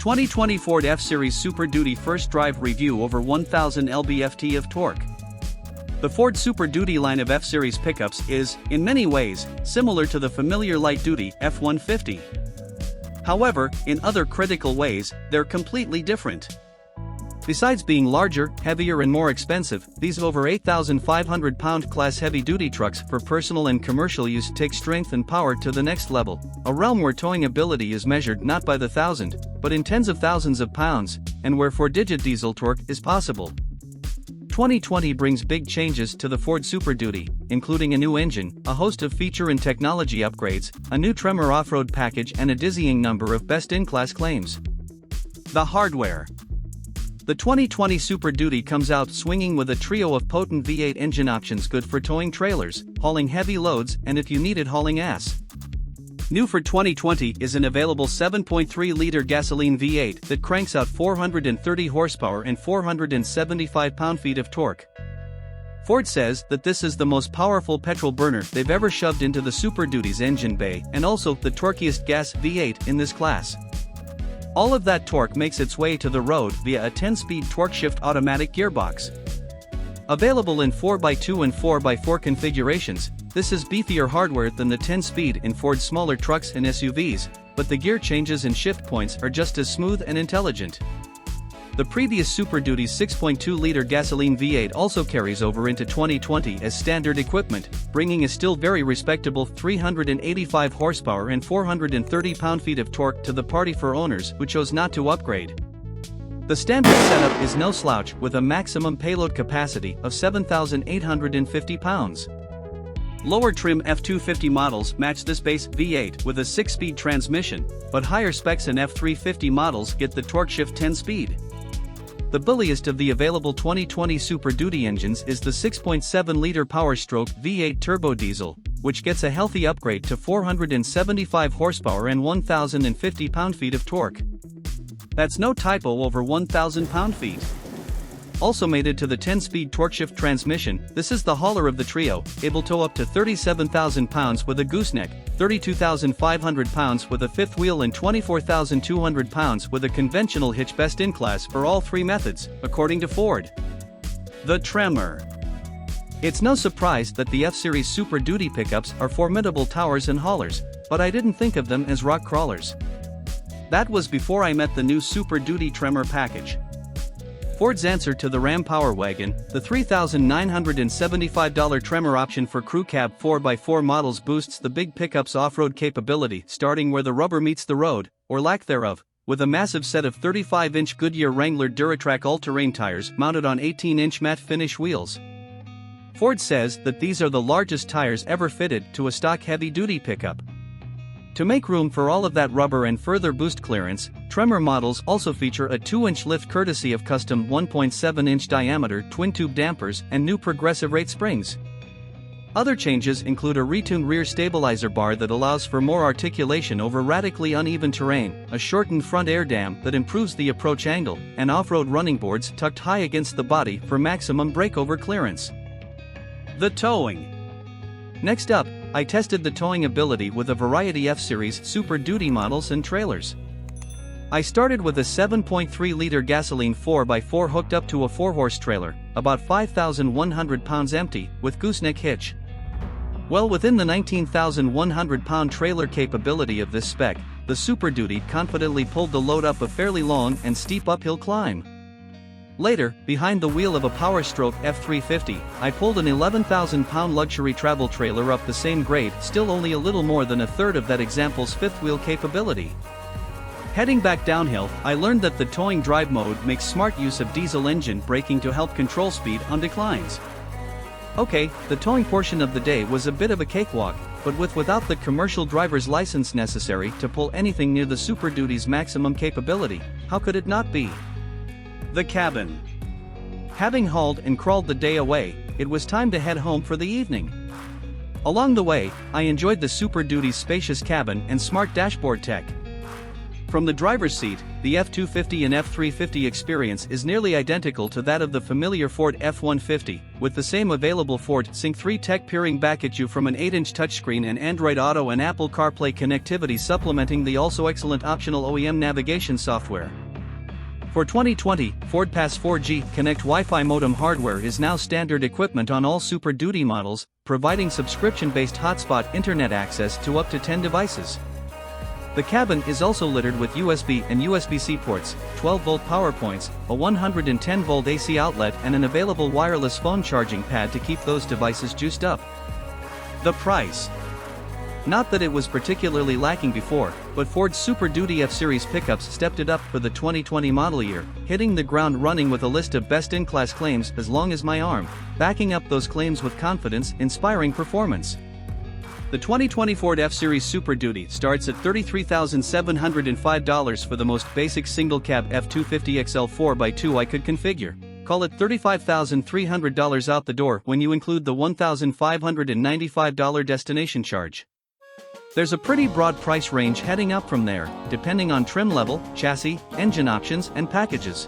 2020 Ford F-Series Super Duty First Drive Review over 1000 lb-ft of torque. The Ford Super Duty line of F-Series pickups is, in many ways, similar to the familiar light-duty F-150. However, in other critical ways, they're completely different. Besides being larger, heavier and more expensive, these over 8,500-pound class heavy-duty trucks for personal and commercial use take strength and power to the next level, a realm where towing ability is measured not by the thousand, but in tens of thousands of pounds, and where 4-digit diesel torque is possible. 2020 brings big changes to the Ford Super Duty, including a new engine, a host of feature and technology upgrades, a new Tremor off-road package and a dizzying number of best-in-class claims. The hardware. The 2020 Super Duty comes out swinging with a trio of potent V8 engine options good for towing trailers, hauling heavy loads, and if you need it, hauling ass. New for 2020 is an available 7.3-liter gasoline V8 that cranks out 430 horsepower and 475 pound-feet of torque. Ford says that this is the most powerful petrol burner they've ever shoved into the Super Duty's engine bay and also the torquiest gas V8 in this class. All of that torque makes its way to the road via a 10-speed torque-shift automatic gearbox. Available in 4x2 and 4x4 configurations, this is beefier hardware than the 10-speed in Ford's smaller trucks and SUVs, but the gear changes and shift points are just as smooth and intelligent. The previous Super Duty's 6.2-liter gasoline V8 also carries over into 2020 as standard equipment, bringing a still very respectable 385 horsepower and 430 pound-feet of torque to the party for owners who chose not to upgrade. The standard setup is no slouch with a maximum payload capacity of 7,850 pounds. Lower trim F-250 models match this base V8 with a 6-speed transmission, but higher specs and F-350 models get the torque shift 10-speed. The bulliest of the available 2020 Super Duty engines is the 6.7-liter Power-Stroke V8 turbo diesel, which gets a healthy upgrade to 475 horsepower and 1,050 pound-feet of torque. That's no typo, over 1,000 pound-feet. Also mated to the 10-speed torque-shift transmission, this is the hauler of the trio, able to tow up to 37,000 pounds with a gooseneck, 32,500 pounds with a fifth wheel and 24,200 pounds with a conventional hitch, best in class for all three methods, according to Ford. The Tremor. It's no surprise that the F-Series Super Duty pickups are formidable towers and haulers, but I didn't think of them as rock crawlers. That was before I met the new Super Duty Tremor package. Ford's answer to the Ram Power Wagon, the $3,975 Tremor option for crew cab 4x4 models, boosts the big pickup's off-road capability starting where the rubber meets the road, or lack thereof, with a massive set of 35-inch Goodyear Wrangler Duratrack all-terrain tires mounted on 18-inch matte finish wheels. Ford says that these are the largest tires ever fitted to a stock heavy-duty pickup. To make room for all of that rubber and further boost clearance, Tremor models also feature a 2-inch lift courtesy of custom 1.7-inch diameter twin-tube dampers and new progressive rate springs. Other changes include a retuned rear stabilizer bar that allows for more articulation over radically uneven terrain, a shortened front air dam that improves the approach angle, and off-road running boards tucked high against the body for maximum breakover clearance. The towing. Next up, I tested the towing ability with a variety F-Series Super Duty models and trailers. I started with a 7.3-liter gasoline 4x4 hooked up to a 4-horse trailer, about 5,100 pounds empty, with gooseneck hitch. Well within the 19,100-pound trailer capability of this spec, the Super Duty confidently pulled the load up a fairly long and steep uphill climb. Later, behind the wheel of a Power-Stroke F-350, I pulled an 11,000-pound luxury travel trailer up the same grade, still only a little more than a third of that example's fifth wheel capability. Heading back downhill, I learned that the towing drive mode makes smart use of diesel engine braking to help control speed on declines. Okay, the towing portion of the day was a bit of a cakewalk, but without the commercial driver's license necessary to pull anything near the Super Duty's maximum capability, how could it not be? The cabin. Having hauled and crawled the day away, it was time to head home for the evening. Along the way, I enjoyed the Super Duty's spacious cabin and smart dashboard tech. From the driver's seat, the F-250 and F-350 experience is nearly identical to that of the familiar Ford F-150, with the same available Ford Sync 3 tech peering back at you from an 8-inch touchscreen and Android Auto and Apple CarPlay connectivity supplementing the also excellent optional OEM navigation software. For 2020, FordPass 4G Connect Wi-Fi modem hardware is now standard equipment on all Super Duty models, providing subscription-based hotspot internet access to up to 10 devices. The cabin is also littered with USB and USB-C ports, 12-volt power points, a 110-volt AC outlet and an available wireless phone charging pad to keep those devices juiced up. The price. Not that it was particularly lacking before, but Ford's Super Duty F-Series pickups stepped it up for the 2020 model year, hitting the ground running with a list of best-in-class claims as long as my arm, backing up those claims with confidence, inspiring performance. The 2020 Ford F-Series Super Duty starts at $33,705 for the most basic single-cab F-250 XL 4x2 I could configure. Call it $35,300 out the door when you include the $1,595 destination charge. There's a pretty broad price range heading up from there, depending on trim level, chassis, engine options, and packages.